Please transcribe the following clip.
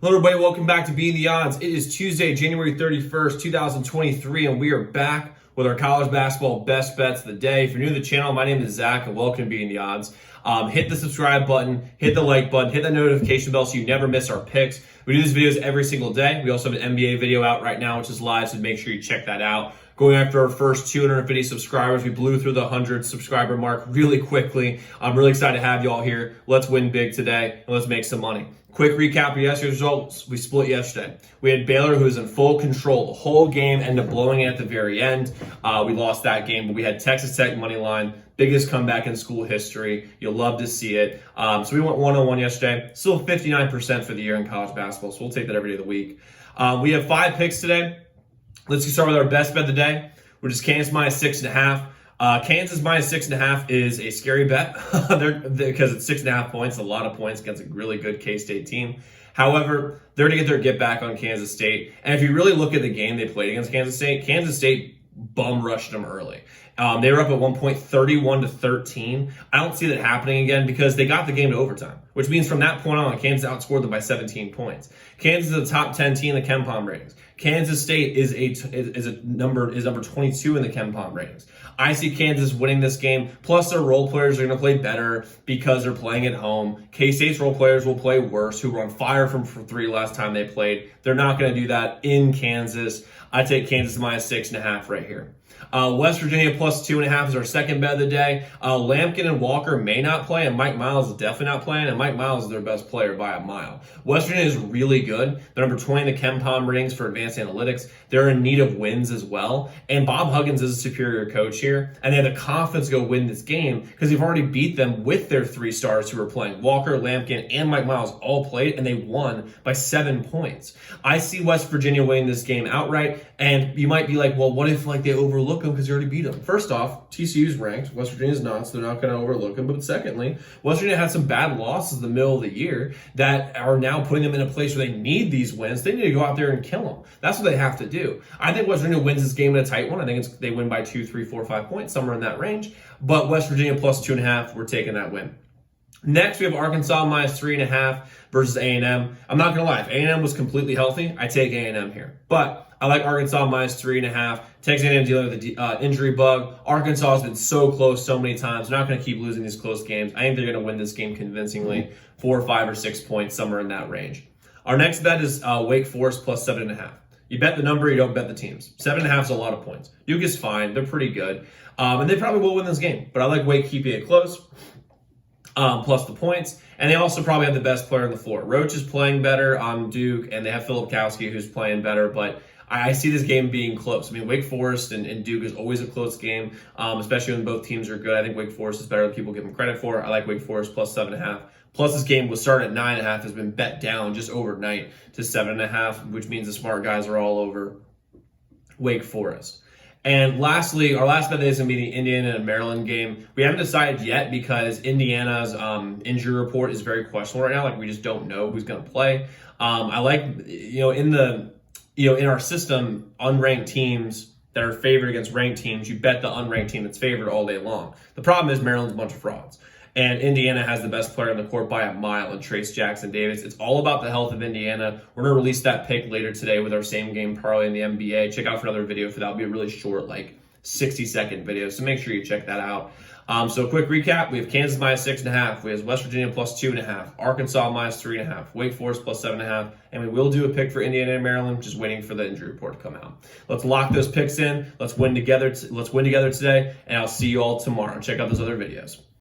Hello everybody, welcome back to Being the Odds. It is Tuesday, January 31st, 2023, and we are back with our college basketball best bets of the day. If you're new to the channel, my name is Zach, and welcome to Being the Odds. Hit the subscribe button, hit the like button, hit that notification bell so you never miss our picks. We do these videos every single day. We also have an NBA video out right now, which is live, so make sure you check that out. Going after our first 250 subscribers. We blew through the 100 subscriber mark really quickly. I'm really excited to have you all here. Let's win big today, and let's make some money. Quick recap of yesterday's results. We split yesterday. We had Baylor, who was in full control the whole game, ended up blowing it at the very end. We lost that game, but we had Texas Tech money line, biggest comeback in school history. You'll love to see it. So we went 1-on-1 yesterday. Still 59% for the year in college basketball, so we'll take that every day of the week. We have 5 picks today. Let's get started with our best bet of the day, which is Kansas minus 6.5. Kansas minus 6.5 is a scary bet because it's 6.5 points, a lot of points against a really good K-State team. However, they're going to get their get back on Kansas State. And if you really look at the game they played against Kansas State bum rushed them early. They were up at one point 31-13. I don't see that happening again because they got the game to overtime, which means from that point on, Kansas outscored them by 17 points. Kansas is a top 10 team in the KenPom ratings. Kansas State is number 22 in the KenPom ratings. I see Kansas winning this game. Plus, their role players are going to play better because they're playing at home. K-State's role players will play worse, who were on fire from 3 last time they played. They're not going to do that in Kansas. I take Kansas minus 6.5 right here. West Virginia plus 2.5 is our second bet of the day. Lampkin and Walker may not play, and Mike Miles is definitely not playing, and Mike Miles is their best player by a mile. West Virginia is really good. They're number 20 in the KenPom ratings for advanced analytics. They're in need of wins as well, and Bob Huggins is a superior coach here, and they have the confidence to go win this game because they've already beat them with their 3 stars who are playing. Walker, Lampkin, and Mike Miles all played, and they won by 7 points. I see West Virginia winning this game outright, and you might be like, well, what if they overlook them because they already beat them? First off, TCU's ranked. West Virginia's not, so they're not going to overlook them. But secondly, West Virginia had some bad losses in the middle of the year that are now putting them in a place where they need these wins. They need to go out there and kill them. That's what they have to do. I think West Virginia wins this game in a tight one. I think they win by 2, 3, 4, 5 points, somewhere in that range. But West Virginia plus 2.5, we're taking that win. Next, we have Arkansas minus 3.5 versus A&M. I'm not going to lie. If A&M was completely healthy, I take A&M here. But I like Arkansas minus 3.5. Texas A&M dealing with the injury bug. Arkansas has been so close so many times. They're not going to keep losing these close games. I think they're going to win this game convincingly, 4, 5, or 6 points, somewhere in that range. Our next bet is Wake Forest plus 7.5. You bet the number, you don't bet the teams. 7.5 is a lot of points. Duke is fine. They're pretty good. And they probably will win this game. But I like Wake keeping it close. Plus the points. And they also probably have the best player on the floor. Roach is playing better on Duke, and they have Filipkowski who's playing better, but I see this game being close. I mean, Wake Forest and Duke is always a close game, especially when both teams are good. I think Wake Forest is better than people give them credit for. I like Wake Forest plus 7.5. Plus, this game was started at 9.5, has been bet down just overnight to 7.5, which means the smart guys are all over Wake Forest. And lastly, our last bet is going to be the Indiana and Maryland game. We haven't decided yet because Indiana's injury report is very questionable right now. We just don't know who's going to play. I like, in our system, unranked teams that are favored against ranked teams, you bet the unranked team that's favored all day long. The problem is Maryland's a bunch of frauds. And Indiana has the best player on the court by a mile in Trace Jackson Davis. It's all about the health of Indiana. We're going to release that pick later today with our same game parlay in the NBA. Check out for another video for that. It'll be a really short, 60-second video. So make sure you check that out. So quick recap. We have Kansas minus 6.5. We have West Virginia plus 2.5. Arkansas minus 3.5. Wake Forest plus 7.5. And we will do a pick for Indiana and Maryland, just waiting for the injury report to come out. Let's lock those picks in. Let's win together today. And I'll see you all tomorrow. Check out those other videos.